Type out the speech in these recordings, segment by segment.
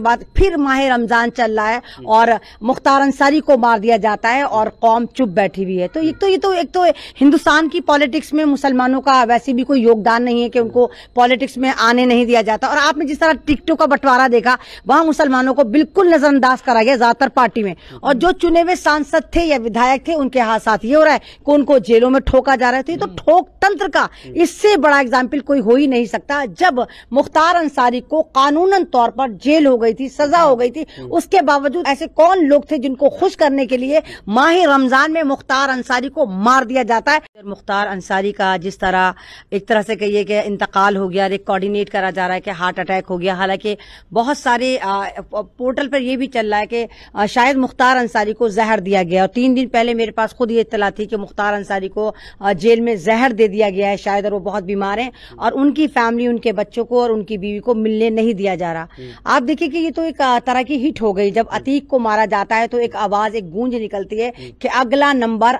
बाद फिर माह रमजान चल रहा है और मुख्तार अंसारी को मार दिया जाता है और कौम चुप बैठी हुई है। तो ये तो हिंदुस्तान की पॉलिटिक्स में मुसलमानों का वैसे भी कोई योगदान नहीं है कि उनको पॉलिटिक्स में आने नहीं दिया जाता। और आपने जिस तरह टिकटों का बंटवारा देखा, वहां मुसलमानों को बिल्कुल नजरअंदाज करा गया ज्यादातर पार्टी में, और जो चुने हुए सांसद थे या विधायक थे उनके हाथ साथ ये हो रहा है कि उनको जेलों में ठोका जा रहा है। तो ये तो ठोक तंत्र का इससे बड़ा एग्जाम्पल कोई हो ही नहीं सकता। जब मुख्तार अंसारी को कानूनन तौर पर जेल हो गई थी, सजा हो गई थी, उसके बावजूद ऐसे कौन लोग थे जिनको खुश करने के लिए माह रमजान में मुख्तार अंसारी को मार दिया जाता है। मुख्तार अंसारी का जिस तरह एक तरह से कहिए कि इंतकाल हो गया, कोऑर्डिनेट करा जा रहा है कि हार्ट अटैक हो गया। हालांकि बहुत सारे पोर्टल पर यह भी चल रहा है कि शायद मुख्तार अंसारी को जहर दिया गया, और 3 दिन पहले मेरे पास खुद ये इत्तला थी कि मुख्तार अंसारी को जेल में जहर दे दिया गया है शायद, और वो बहुत बीमार हैं और उनकी फैमिली, उनके बच्चों को और उनकी बीवी को मिलने नहीं दिया जा रहा। आप देखिए कि ये तो एक तरह की हिट हो गई। जब अतीक को मारा जाता है तो एक आवाज, एक गूंज निकलती है कि अगला नंबर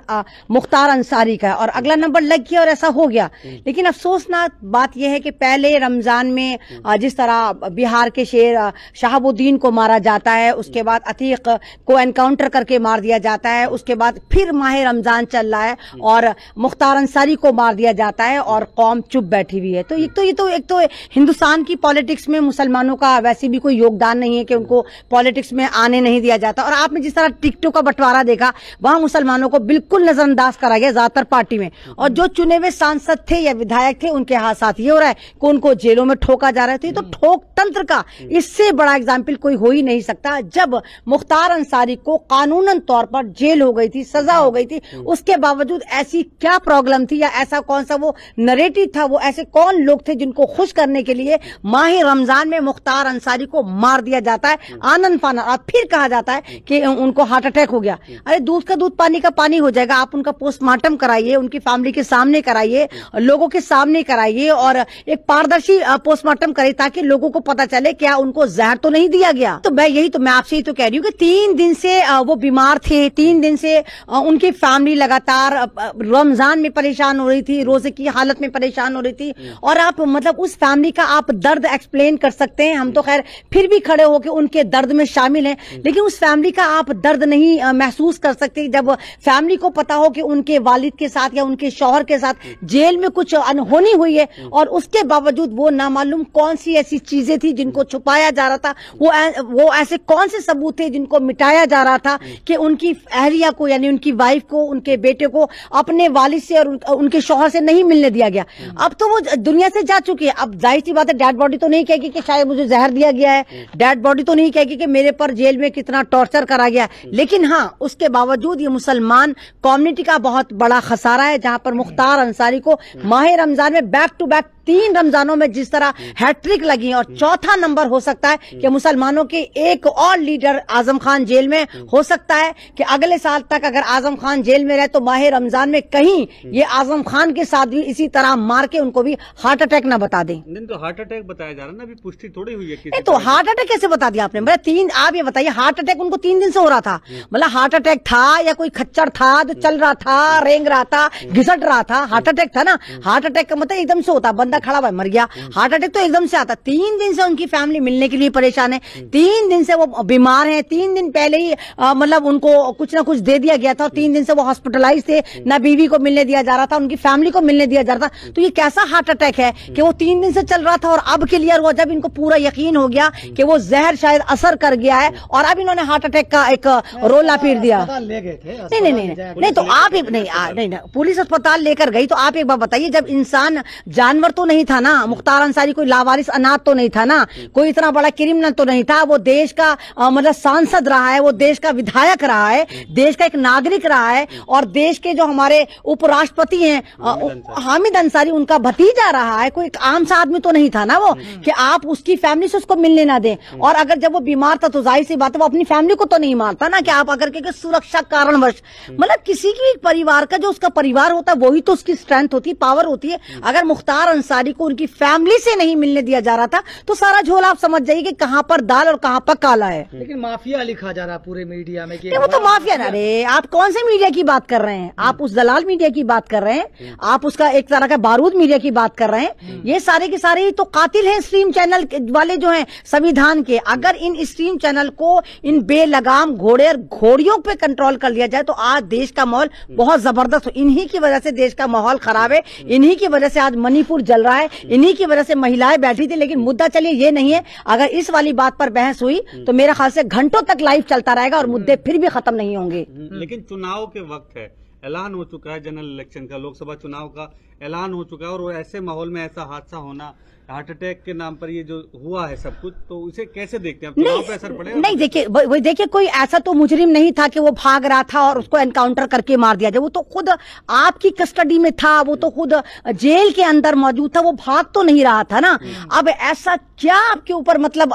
मुख्तार अंसारी का है, और अगला नंबर लग गया और ऐसा हो गया। लेकिन अफसोसनाक बात यह है कि पहले रमजान में जिस तरह बिहार के शेर शहाबुद्दीन को मारा जाता है, उसके बाद अतीक को एनकाउंटर करके मार दिया जाता है, उसके बाद फिर माह रमजान चल रहा है और मुख्तार अंसारी को मार दिया जाता है और कौम चुप बैठी हुई है। तो एक तो हिंदुस्तान की पॉलिटिक्स में मुसलमानों का वैसे भी कोई योगदान नहीं है कि उनको पॉलिटिक्स में आने नहीं दिया जाता। और आपने जिस तरह टिकटों का बंटवारा देखा, वहां मुसलमानों को बिल्कुल नजरअंदाज करा गया ज्यादातर पार्टी में, और जो चुने हुए सांसद थे या विधायक थे उनके हाथ साथ ये हो रहा है कि उनको जेलों में ठोका जा रहा है। तो ये तो ठोक तंत्र का इससे बड़ा एग्जाम्पल कोई हो ही नहीं सकता। जब मुख्तार अंसारी को कानूनन तौर पर जेल हो गई थी, सजा हो गई थी, उसके बावजूद ऐसी क्या प्रॉब्लम थी या ऐसा कौन सा वो नरेटिव था, वो ऐसे कौन लोग थे जिनको खुश करने के लिए माह रमजान में मुख्तार अंसारी को मार दिया जाता है आनन फानन, और फिर कहा जाता है कि उनको हार्ट अटैक हो गया। अरे दूध का दूध पानी का पानी हो जाएगा। आप उनका पोस्टमार्टम कराइए, उनकी फैमिली के सामने कराइए, लोगों के सामने कराइए, और एक पारदर्शी पोस्टमार्टम करिए ताकि लोगों को पता चले क्या उनको जहर तो नहीं दिया गया। तो मैं आपसे ही तो कह रही हूँ कि 3 दिन से वो बीमार थे, 3 दिन से उनकी फैमिली लगातार रमजान में परेशान हो रही थी, रोजे की हालत में परेशान हो रही थी, और आप मतलब उस फैमिली का आप दर्द एक्सप्लेन कर सकते हैं। हम तो खैर फिर भी खड़े होकर उनके दर्द में शामिल हैं, लेकिन उस फैमिली का आप दर्द नहीं महसूस कर सकते जब फैमिली को पता हो कि उनके वालिद के साथ या उनके शौहर के साथ जेल में कुछ अनहोनी हुई है, और उसके बावजूद वो नामालूम कौन सी ऐसी चीजें थी जिनको छुपाया जा रहा था, वो ऐसे कौन से सबूत थे जिनको मिटाया जा रहा था कि उनकी अहलिया को यानी उनकी वाइफ को, उनके बेटे को अपने वालिद से और उनके शौहर से नहीं मिलने दिया गया। अब तो वो दुनिया से जा चुकी है। अब जाहिर सी बात है, डेड बॉडी तो नहीं कहेगी कि शायद मुझे जहर दिया गया है, डेड बॉडी तो नहीं कहेगी कि मेरे पर जेल में कितना टॉर्चर करा गया, लेकिन हाँ उसके बावजूद ये मुसलमान कम्युनिटी का बहुत बड़ा खसारा है, जहां पर मुख्तार अंसारी को माह रमजान में बैक टू बैक 3 रमजानों में जिस तरह हैट्रिक लगी, और चौथा नंबर हो सकता है कि मुसलमानों के एक और लीडर आजम खान जेल में, हो सकता है कि अगले साल तक अगर आजम खान जेल में रहे तो माह रमजान में कहीं ये आजम खान के साथ भी इसी तरह मार के उनको भी हार्ट अटैक न बता दें। नहीं तो हार्ट अटैक बताया जा रहा है ना, अभी पुष्टि थोड़ी हुई है किसी। तो हार्ट अटैक कैसे बता दिया आपने? मतलब आप ये बताइए, हार्ट अटैक उनको 3 दिन से हो रहा था, मतलब हार्ट अटैक था या कोई खच्चर था जो चल रहा था, रेंग रहा था, घिसट रहा था? हार्ट अटैक था ना। हार्ट अटैक का मतलब एकदम से होता, बंदा खड़ा हुआ मर गया। हार्ट अटैक तो एकदम से आता। 3 दिन से उनकी फैमिली मिलने के लिए परेशान है, 3 दिन से वो बीमार है, 3 दिन पहले ही मतलब उनको कुछ ना कुछ दे दिया गया था, और 3 दिन से वो हॉस्पिटलाइज थे, ना बीवी को मिलने दिया जा रहा था, उनकी फैमिली को मिलने दिया जा रहा था। तो ये कैसा हार्ट अटैक है कि वो 3 दिन से चल रहा था और अब क्लियर हुआ जब इनको पूरा यकीन हो गया कि वो जहर शायद असर कर गया है, और अब इन्होंने हार्ट अटैक का एक रोला पीट दिया। नहीं तो आप नहीं, पुलिस अस्पताल लेकर गई। तो आप एक बात बताइए, जब इंसान जानवर तो नहीं था ना, मुख्तार अंसारी कोई लावारिस अनाथ तो नहीं था ना, कोई इतना बड़ा क्रिमिनल तो नहीं था, वो देश का मतलब सांसद रहा है, वो देश का विधायक रहा है, देश का एक नागरिक रहा है, और देश के जो हमारे उपराष्ट्रपति हैं हामिद अंसारी, उनका भतीजा रहा है, कोई आम सा आदमी तो नहीं था ना वो, कि आप उसकी फैमिली से उसको मिलने ना दें। और अगर जब वो बीमार था तो जाहिर सी बात है वो अपनी फैमिली को तो नहीं मारता ना, कि आप अगर के सुरक्षा कारणवश, मतलब किसी की परिवार का जो उसका परिवार होता है वही तो उसकी स्ट्रेंथ होती है, पावर होती है। अगर मुख्तार अंसारी अंसारी को उनकी फैमिली से नहीं मिलने दिया जा रहा था, तो सारा झोल आप समझ जाइए कि कहां पर दाल और कहां पर काला है। लेकिन माफिया लिखा जा रहा पूरे मीडिया में कि वो तो माफिया। अरे आप कौन से मीडिया की बात कर रहे हैं? आप उस दलाल मीडिया की बात कर रहे हैं, आप उसका एक तरह का बारूद मीडिया की बात कर रहे हैं। ये सारे के सारे तो कातिल हैं स्ट्रीम चैनल वाले जो हैं संविधान के। अगर इन स्ट्रीम चैनल को इन बेलगाम घोड़े और घोड़ियों पे कंट्रोल कर लिया जाए तो आज देश का माहौल बहुत जबरदस्त हो। इन्हीं की वजह से देश का माहौल खराब है, इन्हीं की वजह से आज मणिपुर जल रहा है, इन्हीं की वजह से महिलाएं बैठी थी। लेकिन मुद्दा चलिए ये नहीं है। अगर इस वाली बात पर बहस हुई तो मेरा ख्याल से घंटों तक लाइव चलता रहेगा और मुद्दे फिर भी खत्म नहीं होंगे। लेकिन चुनाव के वक्त है, ऐलान हो चुका है जनरल इलेक्शन का, लोकसभा चुनाव का ऐलान हो चुका है और ऐसे माहौल में ऐसा हादसा होना, हार्ट अटैक के नाम पर ये जो हुआ है सब कुछ, तो उसे कैसे देखते हैं? चुनाव पे असर पड़ेगा? नहीं, देखिए कोई ऐसा तो मुजरिम नहीं था कि वो भाग रहा था और उसको एनकाउंटर करके मार दिया जाए। वो तो खुद आपकी कस्टडी में था, वो तो खुद जेल के अंदर मौजूद था, वो भाग तो नहीं रहा था ना। अब ऐसा क्या आपके ऊपर मतलब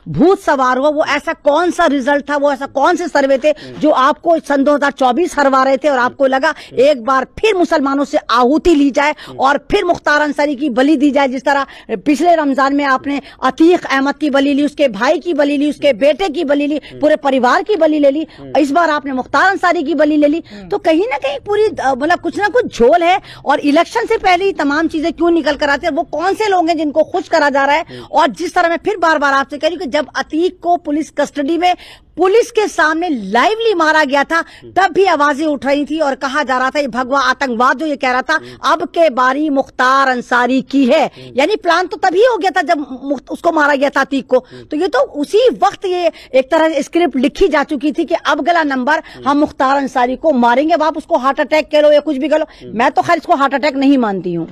भूत सवार हुआ? वो ऐसा कौन सा रिजल्ट था, वो ऐसा कौन से सर्वे थे जो आपको सन 2024 हरवा रहे थे और आपको लगा एक बार फिर मुसलमानों से आहुति ली जाए और फिर मुख्तार अंसारी की बलि दी जाए? जिस तरह पिछले रमजान में आपने अतीक अहमद की बलि ली, उसके भाई की बलि ली, उसके बेटे की बलि ली, पूरे परिवार की बलि ले ली, इस बार आपने मुख्तार अंसारी की बलि ले ली। तो कहीं ना कहीं पूरी मतलब कुछ ना कुछ झोल है। और इलेक्शन से पहले ही तमाम चीजें क्यों निकल कर आती है? वो कौन से लोग हैं जिनको खुश करा जा रहा है? और जिस तरह मैं फिर बार बार आपसे कह रही हूँ कि जब अतीक को पुलिस कस्टडी में पुलिस के सामने लाइवली मारा गया था तब भी आवाजें उठ रही थी और कहा जा रहा था ये भगवा आतंकवाद जो ये कह रहा था अब के बारी मुख्तार अंसारी की है। यानी प्लान तो तभी हो गया था जब उसको मारा गया था अतीक को। तो ये तो उसी वक्त ये एक तरह स्क्रिप्ट लिखी जा चुकी थी कि अब अगला नंबर हम मुख्तार अंसारी को मारेंगे। अब आप उसको हार्ट अटैक कह लो या कुछ भी कह लो, मैं तो खैर इसको हार्ट अटैक नहीं मानती हूँ।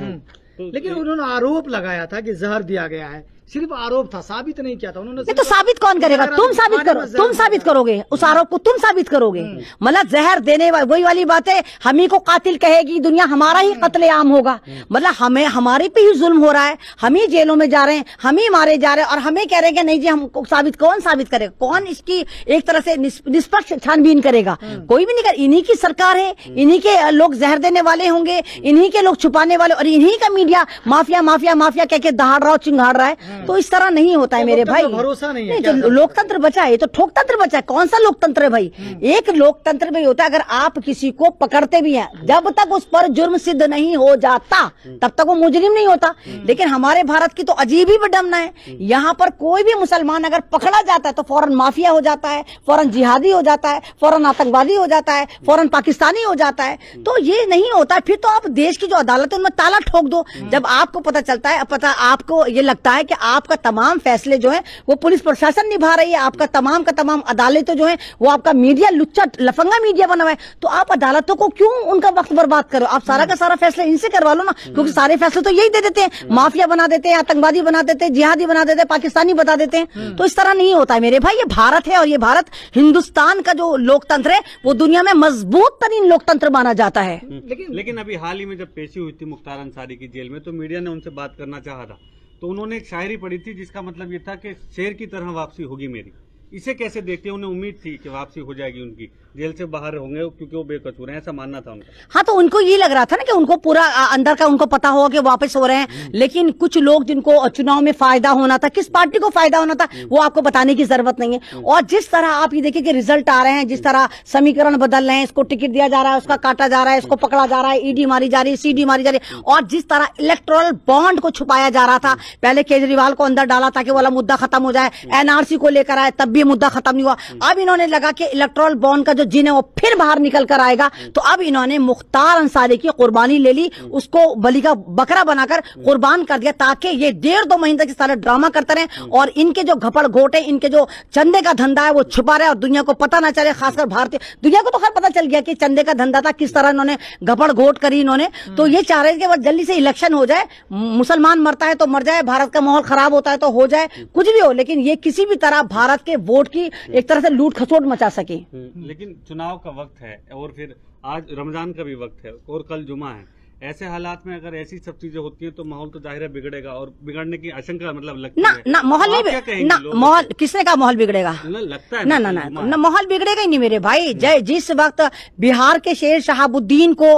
लेकिन उन्होंने आरोप लगाया था कि जहर दिया गया है, सिर्फ आरोप था, साबित नहीं किया था उन्होंने। ये तो साबित कौन करेगा? तुम साबित करो, तुम साबित करोगे उस आरोप को, तुम साबित करोगे। मतलब जहर देने वही वाली बात है, हम ही को कातिल कहेगी दुनिया, हमारा ही कत्लेआम होगा। मतलब हमें हमारे पे ही जुल्म हो रहा है, हम ही जेलों में जा रहे हैं, हम ही मारे जा रहे हैं और हमें कह रहे हैं कि नहीं जी हमको साबित। कौन साबित करेगा? कौन इसकी एक तरह से निष्पक्ष छानबीन करेगा? कोई भी नहीं कर। इन्हीं की सरकार है, इन्हीं के लोग जहर देने वाले होंगे, इन्हीं के लोग छुपाने वाले और इन्हीं का मीडिया माफिया माफिया माफिया कह के दहाड़ रहा हो, चिंगाड़ रहा है। तो इस तरह नहीं होता है मेरे भाई। भरोसा नहीं है। जो लोकतंत्र बचा है तो ठोकतंत्र बचा है। कौन सा लोकतंत्र है भाई? एक लोकतंत्र में होता है अगर आप किसी को पकड़ते भी हैं, जब तक उस पर जुर्म सिद्ध नहीं हो जाता तब तक वो मुजरिम नहीं होता। लेकिन हमारे भारत की तो अजीब ही विडंबना है, यहाँ पर कोई भी मुसलमान अगर पकड़ा जाता है तो फौरन माफिया हो जाता है, फौरन जिहादी हो जाता है, फौरन आतंकवादी हो जाता है, फौरन पाकिस्तानी हो जाता है। तो ये नहीं होता। फिर तो आप देश की जो अदालत है उनमें ताला ठोक दो। जब आपको पता चलता है, आपको ये लगता है कि आपका तमाम फैसले जो है वो पुलिस प्रशासन निभा रही है, आपका तमाम का तमाम अदालतें जो है वो आपका मीडिया लुच्चा लफंगा मीडिया बना हुआ है, तो आप अदालतों को क्यों उनका वक्त बर्बाद करो? आप सारा का सारा फैसला इनसे करवा लो ना, क्योंकि सारे फैसले तो यही दे देते हैं, माफिया बना देते हैं, आतंकवादी बना देते हैं, जिहादी बना देते हैं, पाकिस्तानी बता देते हैं। तो इस तरह नहीं होता है मेरे भाई। ये भारत है और ये भारत हिंदुस्तान का जो लोकतंत्र है वो दुनिया में मजबूत तरीन लोकतंत्र माना जाता है। लेकिन अभी हाल ही में जब पेशी हुई थी मुख्तार अंसारी की जेल में, तो मीडिया ने उनसे बात करना चाहा था, तो उन्होंने एक शायरी पढ़ी थी जिसका मतलब ये था कि शेर की तरह वापसी होगी मेरी। इसे कैसे देखते हैं? उन्हें उम्मीद थी कि वापसी हो जाएगी उनकी, जेल से बाहर होंगे क्योंकि वो बेकसूर हैं, ऐसा मानना था उनका। हाँ, तो उनको ये लग रहा था ना कि उनको पूरा अंदर का उनको पता होगा कि वापस हो रहे हैं। लेकिन कुछ लोग जिनको चुनाव में फायदा होना था, किस पार्टी को फायदा होना था वो आपको बताने की जरूरत नहीं है। और जिस तरह आप ये देखिए कि रिजल्ट आ रहे हैं, जिस तरह समीकरण बदल रहे हैं, इसको टिकट दिया जा रहा है, उसका काटा जा रहा है, इसको पकड़ा जा रहा है, ईडी मारी जा रही है, सीडी मारी जा रही है। और जिस तरह इलेक्टोरल बॉन्ड को छुपाया जा रहा था, पहले केजरीवाल को अंदर डाला ताकि वाला मुद्दा खत्म हो जाए, एनआरसी को लेकर आए तब भी मुद्दा खत्म नहीं हुआ। अब इन्होंने लगा कि इलेक्टोरल बॉन्ड का जो जिन है वो फिर बाहर निकल कर आएगा, तो अब इन्होंने मुख्तार अंसारी की कुर्बानी ले ली, उसको बलि का बकरा बनाकर कुर्बान कर दिया ताकि ये 1.5-2 महीने तक सारे ड्रामा करते रहे और इनके जो घपड़ घोटे, इनके जो चंदे का धंधा है वो छुपा रहे और दुनिया को पता ना चले। खासकर भारतीय दुनिया को तो खैर पता चल गया कि चंदे का धंधा था, किस तरह इन्होंने घपड़ घोट करी इन्होंने। तो ये चाह रहे थे कि जल्दी से इलेक्शन हो जाए, मुसलमान मरता है तो मर जाए, भारत का माहौल खराब होता है तो हो जाए, कुछ भी हो, लेकिन ये किसी भी तरह भारत के वोट की एक तरह से लूट खसोट मचा सके। लेकिन चुनाव का वक्त है और फिर आज रमजान का भी वक्त है और कल जुमा है, ऐसे हालात में अगर ऐसी सब चीजें होती हैं तो माहौल तो जाहिर है बिगड़ेगा और बिगड़ने की आशंका मतलब लगती ना है। ना माहौल तो आप क्या नहीं कहेंगे ना लोगों माहौल किसने कहा माहौल बिगड़ेगा? लगता है ना ना ना ना माहौल बिगड़ेगा ही नहीं मेरे भाई। जिस वक्त बिहार के शेर शहाबुद्दीन को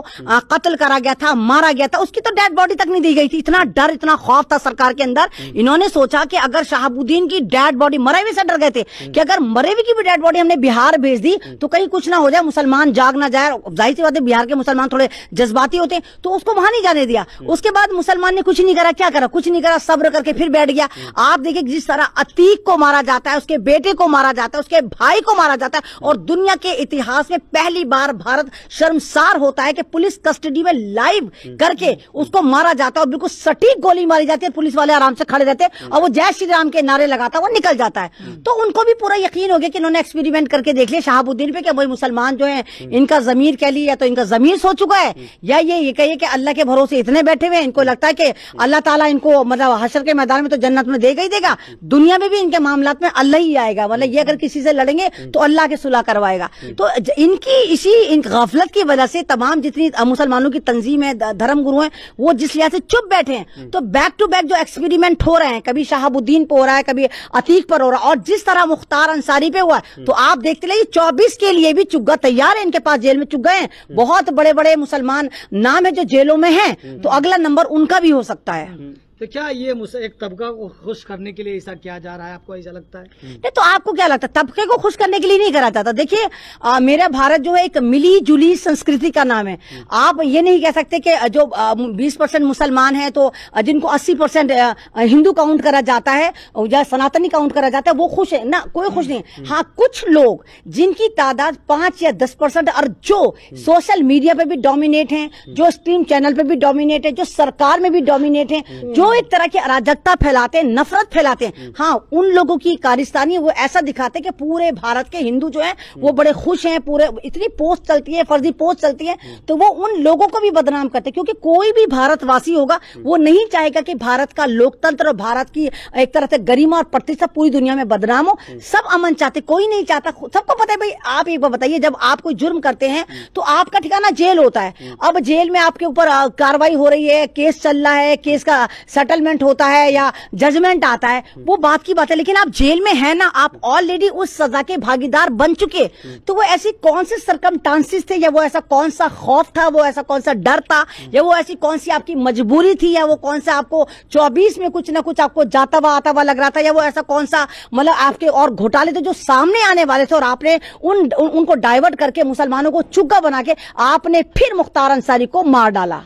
कत्ल करा गया था, मारा गया था, उसकी तो डेड बॉडी तक नहीं दी गई थी। इतना डर, इतना खौफ था सरकार के अंदर। इन्होंने सोचा कि अगर शहाबुद्दीन की डेड बॉडी, मरे हुए से डर गए थे कि अगर मरे हुए की भी डेड बॉडी हमने बिहार भेज दी तो कहीं कुछ ना हो जाए, मुसलमान जाग ना जाए। जाहिर सी बात है बिहार के मुसलमान थोड़े जज्बाती होते हैं, तो उसको वहां नहीं जाने दिया। उसके बाद मुसलमान ने कुछ नहीं करा, क्या करा? कुछ नहीं करा, सब्र करके फिर बैठ गया। आप देखिए जिस तरह अतीक को मारा जाता है, उसके बेटे को मारा जाता है, उसके भाई को मारा जाता है, और दुनिया के इतिहास में पहली बार भारत शर्मसार होता है कि पुलिस कस्टडी में लाइव करके उसको मारा जाता है और बिल्कुल सटीक गोली मारी जाती है। पुलिस वाले आराम से खड़े रहते हैं और वो जय श्री राम के नारे लगाता है, वो निकल जाता है। तो उनको भी पूरा यकीन हो गया कि इन्होंने एक्सपेरिमेंट करके देख लिया शहाबुद्दीन पे कि भाई मुसलमान जो है इनका जमीर कह लिया, या तो इनका जमीर सो चुका है, या ये कहिए कि अल्लाह के भरोसे इतने बैठे हुए हैं, इनको लगता है कि अल्लाह ताला इनको मतलब हशर के मैदान में तो जन्नत में देगा ही देगा, दुनिया में भी इनके मामलात में अल्लाह ही आएगा। मतलब ये अगर किसी से लड़ेंगे तो अल्लाह के सुलह करवाएगा। तो इनकी इन गफलत की वजह से तमाम जितनी मुसलमानों की तंजीम है, धर्म गुरु हैं, वो जिस लिहाज से चुप बैठे हैं। तो बैक टू बैक जो एक्सपेरिमेंट हो रहे हैं, कभी शहाबुद्दीन पे हो रहा है, कभी अतीक पर हो रहा है, और जिस तरह मुख्तार अंसारी पे हुआ है, तो आप देखते रहिए 24 के लिए भी चुग्गा तैयार है इनके पास, जेल में चुग गए हैं। बहुत बड़े बड़े मुसलमान नाम है जो जेलों में हैं, तो अगला नंबर उनका भी हो सकता है। तो क्या ये एक तबका को खुश करने के लिए ऐसा किया जा रहा है, आपको ऐसा लगता है? नहीं, तो आपको क्या लगता है? तबके को खुश करने के लिए नहीं करा जाता। देखिए मेरा भारत जो है एक मिली जुली संस्कृति का नाम है। आप ये नहीं कह सकते कि जो 20% मुसलमान है तो जिनको 80% हिंदू काउंट करा जाता है या सनातनी काउंट करा जाता है वो खुश है ना, कोई खुश नहीं है। हाँ, कुछ लोग जिनकी तादाद 5 या 10% और जो सोशल मीडिया पे भी डोमिनेट हैं, जो स्ट्रीम चैनल पे भी डोमिनेट है, जो सरकार में भी डोमिनेट है, जो एक तरह की अराजकता फैलाते हैं, नफरत फैलाते हैं, हाँ, उन लोगों की कारस्तानी वो ऐसा दिखाते हैं कि पूरे भारत के हिंदू जो हैं वो बड़े खुश हैं, पूरे इतनी पोस्ट चलती है, फर्जी पोस्ट चलती है, तो वो उन लोगों को भी बदनाम करते हैं। क्योंकि कोई भी भारतवासी होगा वो नहीं चाहेगा कि भारत का लोकतंत्र और भारत की एक तरह से गरिमा और प्रतिष्ठा पूरी दुनिया में बदनाम हो। सब अमन चाहते, कोई नहीं चाहता। सबको पता है भाई। आप एक बार बताइए, जब आप कोई जुर्म करते हैं तो आपका ठिकाना जेल होता है। अब जेल में आपके ऊपर कार्रवाई हो रही है, केस चल रहा है, केस का सेटलमेंट होता है या जजमेंट आता है, वो बात की बात है, लेकिन आप जेल में है ना, आप ऑलरेडी उस सजा के भागीदार बन चुके। तो वो ऐसी कौन से सरकमस्टांसेस थे, या वो ऐसा कौन सा खौफ था, वो ऐसा कौन सा डर था, या वो ऐसी कौन सी आपकी मजबूरी थी, या वो कौन सा आपको 24 में कुछ ना कुछ आपको जाता हुआ आता हुआ लग रहा था, या वो ऐसा कौन सा मतलब आपके और घोटाले थे जो सामने आने वाले थे और आपने उनको डाइवर्ट करके मुसलमानों को चुग्गा बना के आपने फिर मुख्तार अंसारी को मार डाला।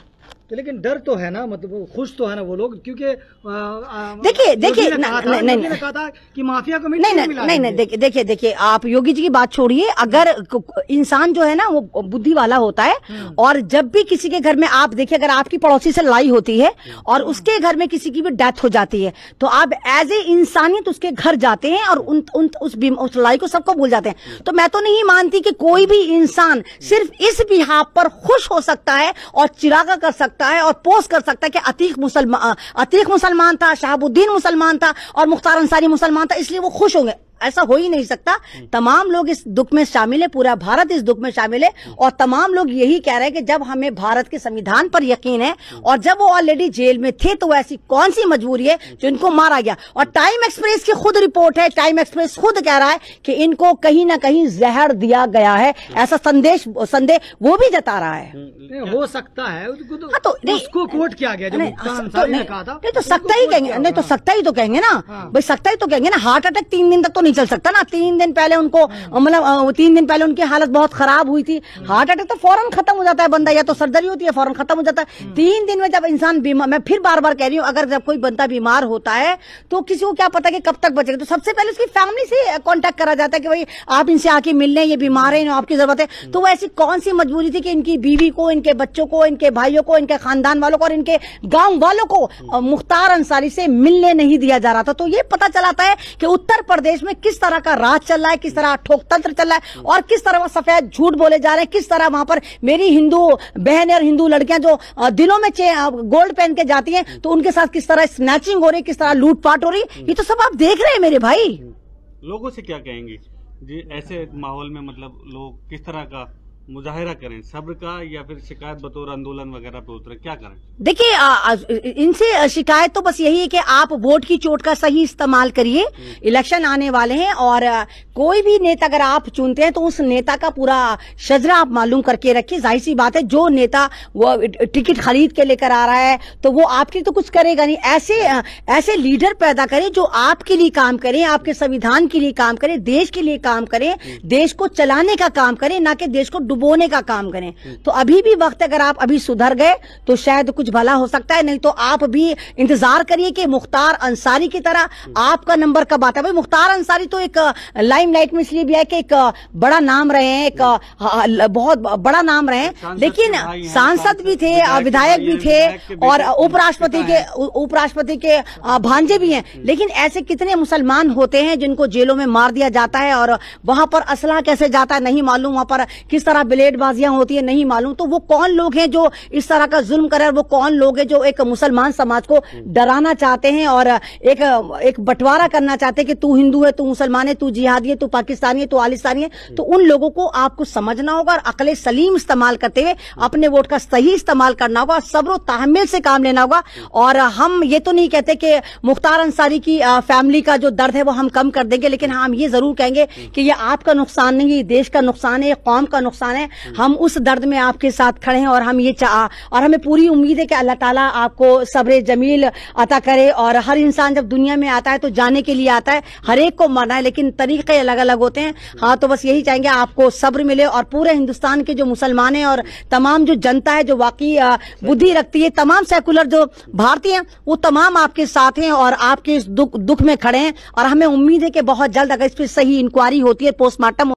तो लेकिन डर तो है ना, मतलब खुश तो है ना वो लोग, क्योंकि देखिए ने कहा था कि माफिया को नहीं, देखिए आप योगी जी की बात छोड़िए। अगर इंसान जो है ना वो बुद्धि वाला होता है, और जब भी किसी के घर में आप देखिए, अगर आपकी पड़ोसी से लड़ाई होती है और उसके घर में किसी की भी डेथ हो जाती है, तो आप एज ए इंसानियत उसके घर जाते हैं और उस लड़ाई को सबको भूल जाते हैं। तो मैं तो नहीं मानती कि कोई भी इंसान सिर्फ इस बिहाफ पर खुश हो सकता है और चिरागा कर सकता है और पोस्ट कर सकता है कि अतीक मुसलमान था, शहाबुद्दीन मुसलमान था और मुख्तार अंसारी मुसलमान था, इसलिए वो खुश होंगे। ऐसा हो ही नहीं सकता। तमाम लोग इस दुख में शामिल है, पूरा भारत इस दुख में शामिल है, और तमाम लोग यही कह रहे हैं कि जब हमें भारत के संविधान पर यकीन है और जब वो ऑलरेडी जेल में थे, तो ऐसी कौन सी मजबूरी है जो इनको मारा गया। और टाइम एक्सप्रेस की खुद रिपोर्ट है, टाइम एक्सप्रेस खुद कह रहा है कि इनको कहीं ना कहीं जहर दिया गया है, ऐसा संदेह वो भी जता रहा है। हो सकता है तो उसको कोट किया गया जो अंसारी ने कहा था। नहीं तो सख्ता ही कहेंगे, नहीं तो सख्ता ही तो कहेंगे ना भाई, सख्ता ही तो कहेंगे ना। हार्ट अटैक 3 दिन तक तो नहीं चल सकता ना। 3 दिन पहले उनको मतलब 3 दिन पहले उनकी हालत बहुत खराब हुई थी। हार्ट अटैक तो फौरन खत्म हो जाता है बंदा, या तो सर्जरी होती है फौरन खत्म हो जाता है। 3 दिन में जब इंसान बीमार, मैं फिर बार बार कह रही हूँ, अगर जब कोई बंदा बीमार होता है तो किसी को क्या पता कि कब तक बचेगा। तो सबसे पहले उसकी फैमिली से कांटेक्ट करा जाता है कि भाई आप इनसे आके मिल लें, ये बीमार है, आपकी जरूरत है। तो वो ऐसी कौन सी मजबूरी थी कि इनकी बीवी को, इनके बच्चों को, इनके भाइयों को, इनके खानदान वालों को और इनके गांव वालों को मुख्तार अंसारी से मिलने नहीं दिया जा रहा था। तो ये पता चलाता है कि उत्तर प्रदेश में किस तरह का राज चल रहा है, किस तरह ठोकतंत्र चल रहा है, और किस तरह वो सफेद झूठ बोले जा रहे हैं, किस तरह वहां पर मेरी हिंदू बहन और हिंदू लड़कियां जो दिनों में गोल्ड पहन के जाती हैं, तो उनके साथ किस तरह स्नैचिंग हो रही, किस तरह लूटपाट हो रही, ये तो सब आप देख रहे हैं मेरे भाई। लोगों से क्या कहेंगे जी ऐसे माहौल में, मतलब लोग किस तरह का मुजाहिरा करें सब्र का, या फिर शिकायत बतौर आंदोलन वगैरह पे उतरे, क्या करें? देखिए, इनसे शिकायत तो बस यही है कि आप वोट की चोट का सही इस्तेमाल करिए। इलेक्शन आने वाले हैं और कोई भी नेता अगर आप चुनते हैं तो उस नेता का पूरा शजरा आप मालूम करके रखिए। जाहिर सी बात है, जो नेता वो टिकट खरीद के लेकर आ रहा है तो वो आपके तो कुछ करेगा नहीं। ऐसे लीडर पैदा करें जो आपके लिए काम करें, आपके संविधान के लिए काम करें, देश के लिए काम करें, देश को चलाने का काम करें, ना कि देश को डुबोने का काम करें। तो अभी भी वक्त, अगर आप अभी सुधर गए तो शायद कुछ भला हो सकता है, नहीं तो आप भी इंतजार करिए कि मुख्तार अंसारी की तरह आपका नंबर कब आता है। भाई, मुख्तार अंसारी तो एक लाइमलाइट में इसलिए भी है कि एक बड़ा नाम रहे हैं, एक बहुत बड़ा नाम रहे हैं, लेकिन सांसद भी थे, विधायक भी थे और उपराष्ट्रपति के भांजे भी हैं। लेकिन ऐसे कितने मुसलमान होते हैं जिनको जेलों में मार दिया जाता है और वहां पर असला कैसे जाता है नहीं मालूम, वहां पर किस तरह ब्लेडबाजियां होती है नहीं मालूम। तो वो कौन लोग हैं जो इस तरह का जुल्म करे, वो कौन लोग हैं जो एक मुसलमान समाज को डराना चाहते हैं और एक बंटवारा करना चाहते हैं कि तू हिंदू है, तू मुसलमान है, तू जिहादी है, तू पाकिस्तानी है, तू आलिस्तानी है। तो उन लोगों को आपको समझना होगा और अकले सलीम इस्तेमाल करते हुए अपने वोट का सही इस्तेमाल करना होगा, सब्र तहम्मुल से काम लेना होगा। और हम ये तो नहीं कहते कि मुख्तार अंसारी की फैमिली का जो दर्द है वो हम कम कर देंगे, लेकिन हम ये जरूर कहेंगे कि ये आपका नुकसान नहीं, ये देश का नुकसान है, कौम का नुकसान है। हम उस दर्द में आपके साथ खड़े हैं और और हमें पूरी उम्मीद है कि अल्लाह ताला आपको सब्र जमील अता करे। और हर इंसान जब दुनिया में आता है तो जाने के लिए आता है, हर एक को मरना है, लेकिन तरीके अलग अलग होते हैं। हाँ, तो बस यही चाहेंगे आपको सब्र मिले और पूरे हिंदुस्तान के जो मुसलमान हैं और तमाम जो जनता है जो वाकई बुद्धि रखती है, तमाम सेकुलर जो भारतीय हैं, वो तमाम आपके साथ हैं और आपके इस दुख में खड़े हैं। और हमें उम्मीद है कि बहुत जल्द अगर इस पर सही इंक्वायरी होती है, पोस्टमार्टम